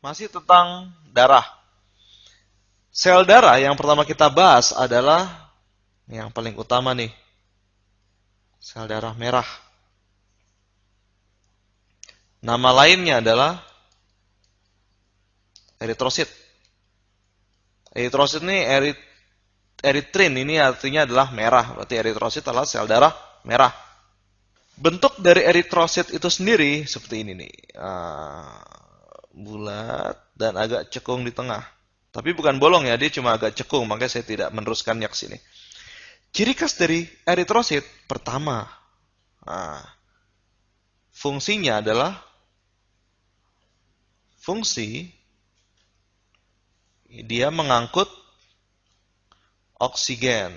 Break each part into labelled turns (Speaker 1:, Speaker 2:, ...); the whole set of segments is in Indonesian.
Speaker 1: Masih tentang darah. Sel darah yang pertama kita bahas adalah yang paling utama nih. Sel darah merah. Nama lainnya adalah eritrosit. Eritrosit ini eritrin ini artinya adalah merah. Berarti eritrosit adalah sel darah merah. Bentuk dari eritrosit itu sendiri seperti ini nih. Bulat dan agak cekung di tengah. Tapi bukan bolong ya, dia cuma agak cekung, makanya saya tidak meneruskannya ke sini. Ciri khas dari eritrosit pertama, fungsinya adalah fungsi dia mengangkut oksigen.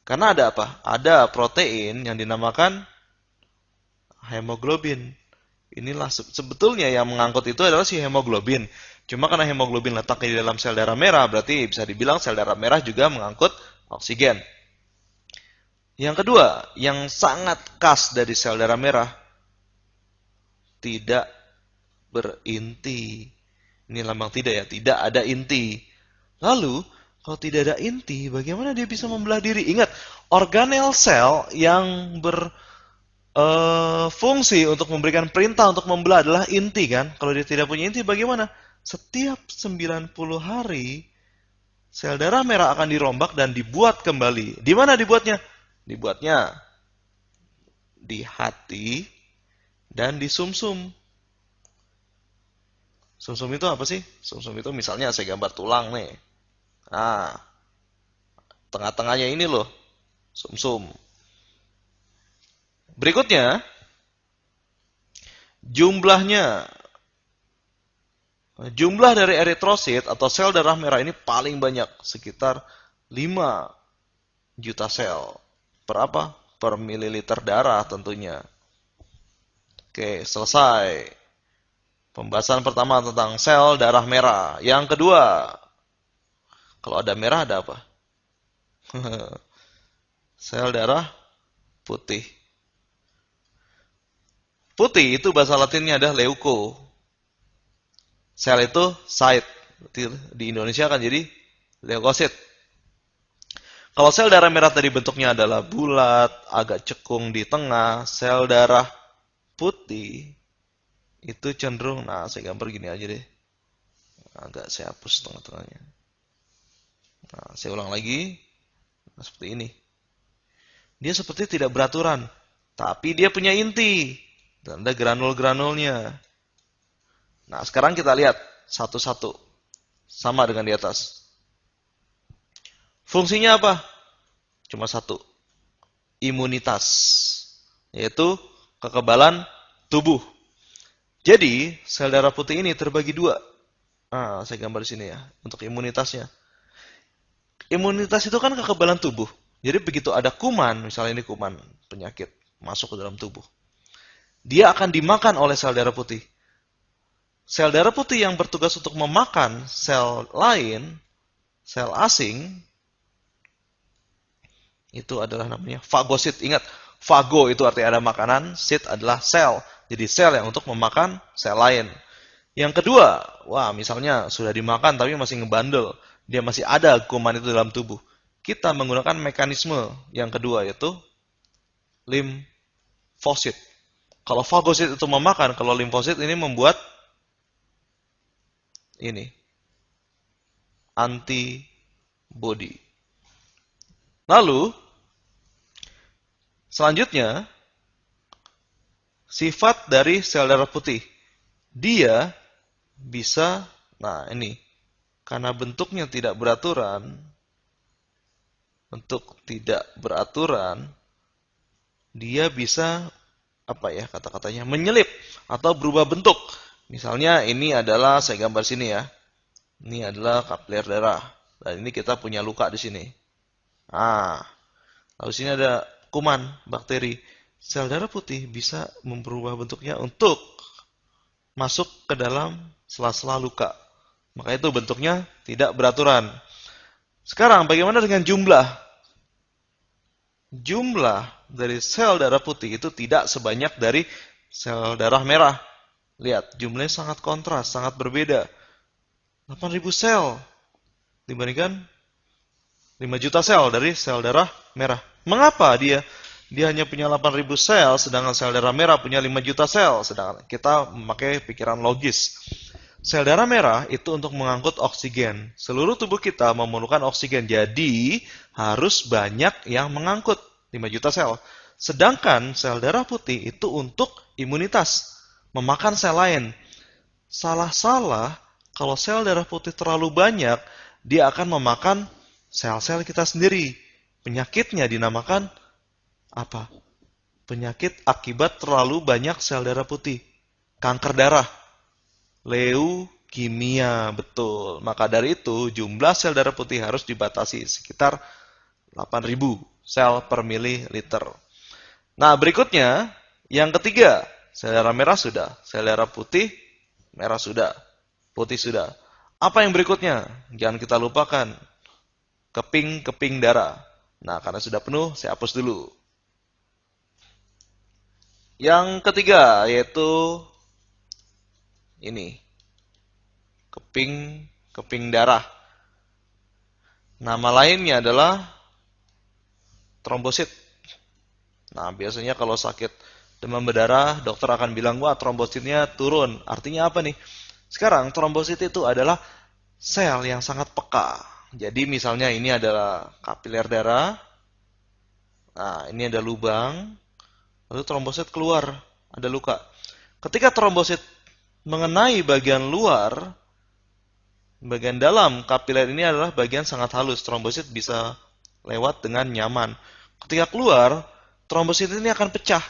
Speaker 1: Karena ada apa? Ada protein yang dinamakan hemoglobin. Inilah sebetulnya yang mengangkut itu adalah si hemoglobin. Cuma karena hemoglobin letaknya di dalam sel darah merah, berarti bisa dibilang sel darah merah juga mengangkut oksigen. Yang kedua, yang sangat khas dari sel darah merah, tidak berinti. Ini lambang tidak ya, tidak ada inti. Lalu, kalau tidak ada inti, bagaimana dia bisa membelah diri? Ingat, organel sel yang fungsi untuk memberikan perintah untuk membelah adalah inti kan? Kalau dia tidak punya inti bagaimana? Setiap 90 hari sel darah merah akan dirombak dan dibuat kembali. Di mana dibuatnya? Dibuatnya di hati dan di sumsum. Sumsum itu apa sih? Sumsum itu misalnya saya gambar tulang nih. Nah, tengah-tengahnya ini loh, sumsum. Berikutnya, jumlahnya. Jumlah dari eritrosit atau sel darah merah ini paling banyak, sekitar 5 juta sel. Per apa? Per mililiter darah tentunya. Oke, selesai. Pembahasan pertama tentang sel darah merah. Yang kedua, kalau ada merah ada apa? Sel darah putih. Putih itu bahasa latinnya adalah leuko. Sel itu site. Di Indonesia kan jadi leukosit. Kalau sel darah merah tadi bentuknya adalah bulat, agak cekung di tengah, sel darah putih itu cenderung, nah saya gambar gini aja deh. Agak saya hapus tengah-tengahnya. Nah, saya ulang lagi. Nah, seperti ini. Dia seperti tidak beraturan, tapi dia punya inti. Dan ada granul-granulnya. Nah, sekarang kita lihat satu-satu. Sama dengan di atas. Fungsinya apa? Cuma satu. Imunitas. Yaitu kekebalan tubuh. Jadi, sel darah putih ini terbagi dua. Nah, saya gambar di sini ya. Untuk imunitasnya. Imunitas itu kan kekebalan tubuh. Jadi begitu ada kuman, misalnya ini kuman penyakit masuk ke dalam tubuh. Dia akan dimakan oleh sel darah putih. Sel darah putih yang bertugas untuk memakan sel lain, sel asing, itu adalah namanya fagosit. Ingat, fago itu artinya ada makanan, sit adalah sel. Jadi sel yang untuk memakan sel lain. Yang kedua, wah misalnya sudah dimakan tapi masih ngebandel. Dia masih ada kuman itu dalam tubuh. Kita menggunakan mekanisme yang kedua yaitu limfosit. Kalau fagosit itu memakan, kalau limfosit ini membuat ini antibody. Lalu selanjutnya sifat dari sel darah putih. Dia bisa, nah ini karena bentuknya tidak beraturan, dia bisa apa ya kata-katanya menyelip atau berubah bentuk. Misalnya ini adalah saya gambar sini ya. Ini adalah kapiler darah dan ini kita punya luka di sini. Lalu sini ada kuman bakteri. Sel darah putih bisa merubah bentuknya untuk masuk ke dalam sela-sela luka. Maka itu bentuknya tidak beraturan. Sekarang bagaimana dengan jumlah? Jumlah dari sel darah putih itu tidak sebanyak dari sel darah merah. Lihat, jumlahnya sangat kontras, sangat berbeda. 8.000 sel dibandingkan 5 juta sel dari sel darah merah. Mengapa dia hanya punya 8.000 sel, sedangkan sel darah merah punya 5 juta sel. Sedangkan kita memakai pikiran logis. Sel darah merah itu untuk mengangkut oksigen. Seluruh tubuh kita memerlukan oksigen, jadi harus banyak yang mengangkut 5 juta sel. Sedangkan sel darah putih itu untuk imunitas, memakan sel lain. Salah-salah, kalau sel darah putih terlalu banyak, dia akan memakan sel-sel kita sendiri. Penyakitnya dinamakan apa? Penyakit akibat terlalu banyak sel darah putih. Kanker darah. Leukemia, betul. Maka dari itu, jumlah sel darah putih harus dibatasi sekitar 8.000 sel per mililiter. Nah, berikutnya, yang ketiga, sel darah merah sudah, sel darah putih, merah sudah, putih sudah. Apa yang berikutnya? Jangan kita lupakan, keping-keping darah. Nah, karena sudah penuh, saya hapus dulu. Yang ketiga, yaitu ini, keping darah. Nama lainnya adalah trombosit. Nah, biasanya kalau sakit demam berdarah, dokter akan bilang, wah trombositnya turun. Artinya apa nih? Sekarang trombosit itu adalah sel yang sangat peka. Jadi misalnya ini adalah kapiler darah. Nah, ini ada lubang. Lalu trombosit keluar, ada luka. Ketika trombosit mengenai bagian luar, bagian dalam kapiler ini adalah bagian sangat halus. Trombosit bisa lewat dengan nyaman. Ketika keluar, trombosit ini akan pecah.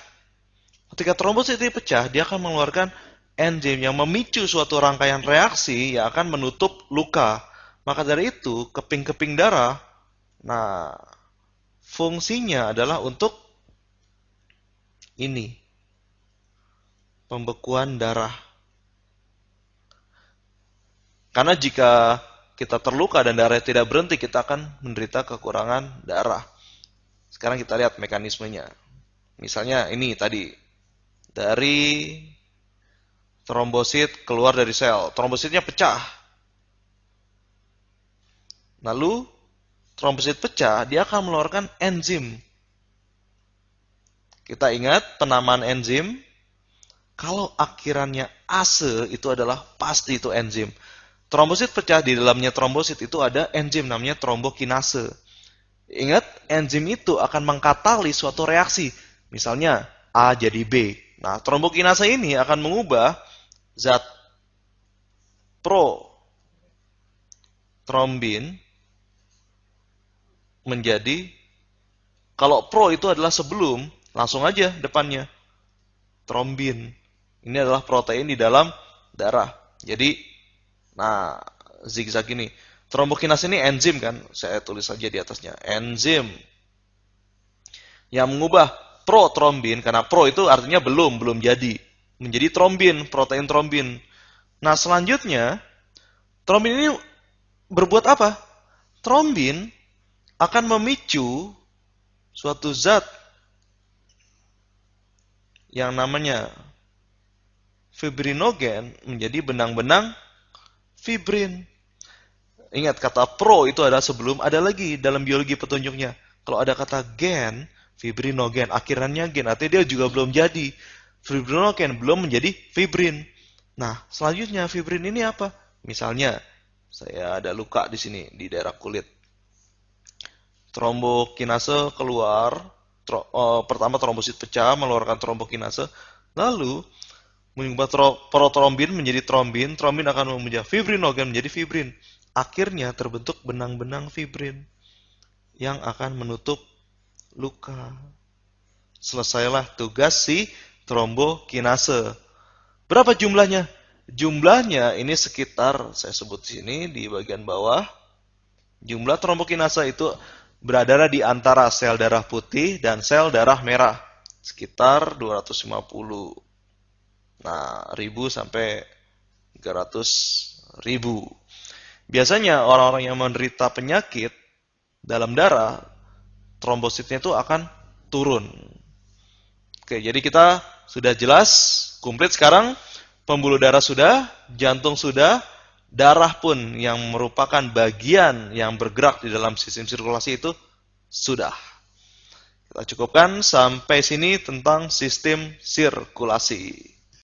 Speaker 1: Ketika trombosit ini pecah, dia akan mengeluarkan enzim yang memicu suatu rangkaian reaksi yang akan menutup luka. Maka dari itu, keping-keping darah, nah, fungsinya adalah untuk ini, pembekuan darah. Karena jika kita terluka dan darah tidak berhenti, kita akan menderita kekurangan darah. Sekarang kita lihat mekanismenya. Misalnya ini tadi, dari trombosit keluar dari sel. Trombositnya pecah. Lalu, trombosit pecah, dia akan mengeluarkan enzim. Kita ingat penamaan enzim, kalau akhirannya ase, itu adalah pasti itu enzim. Trombosit pecah, di dalamnya trombosit itu ada enzim namanya trombokinase. Ingat, enzim itu akan mengkatalis suatu reaksi. Misalnya, A jadi B. Nah, trombokinase ini akan mengubah zat pro-trombin menjadi, kalau pro itu adalah sebelum, langsung aja depannya, trombin. Ini adalah protein di dalam darah. Jadi, nah, zigzag ini. Trombokinase ini enzim kan? Saya tulis saja di atasnya. Enzim yang mengubah protrombin, karena pro itu artinya belum jadi. Menjadi trombin, protein trombin. Nah, selanjutnya, trombin ini berbuat apa? Trombin akan memicu suatu zat yang namanya fibrinogen menjadi benang-benang fibrin. Ingat, kata pro itu adalah sebelum, ada lagi dalam biologi petunjuknya. Kalau ada kata gen, fibrinogen, akhirannya gen, artinya dia juga belum jadi. Fibrinogen belum menjadi fibrin. Nah, selanjutnya fibrin ini apa? Misalnya, saya ada luka di sini, di daerah kulit. Trombokinase keluar, pertama trombosit pecah, mengeluarkan trombokinase, lalu mengubah protrombin menjadi trombin, trombin akan memecah fibrinogen menjadi fibrin. Akhirnya terbentuk benang-benang fibrin yang akan menutup luka. Selesailah tugas si trombokinase. Berapa jumlahnya? Jumlahnya ini sekitar, saya sebut sini di bagian bawah. Jumlah trombokinase itu berada di antara sel darah putih dan sel darah merah. Sekitar 250. Nah, 1000 sampai 300.000. Biasanya orang-orang yang menderita penyakit dalam darah, trombositnya itu akan turun. Oke, jadi kita sudah jelas, komplit sekarang Pembuluh darah sudah, jantung sudah, darah pun yang merupakan bagian yang bergerak di dalam sistem sirkulasi itu sudah. Kita cukupkan sampai sini tentang sistem sirkulasi.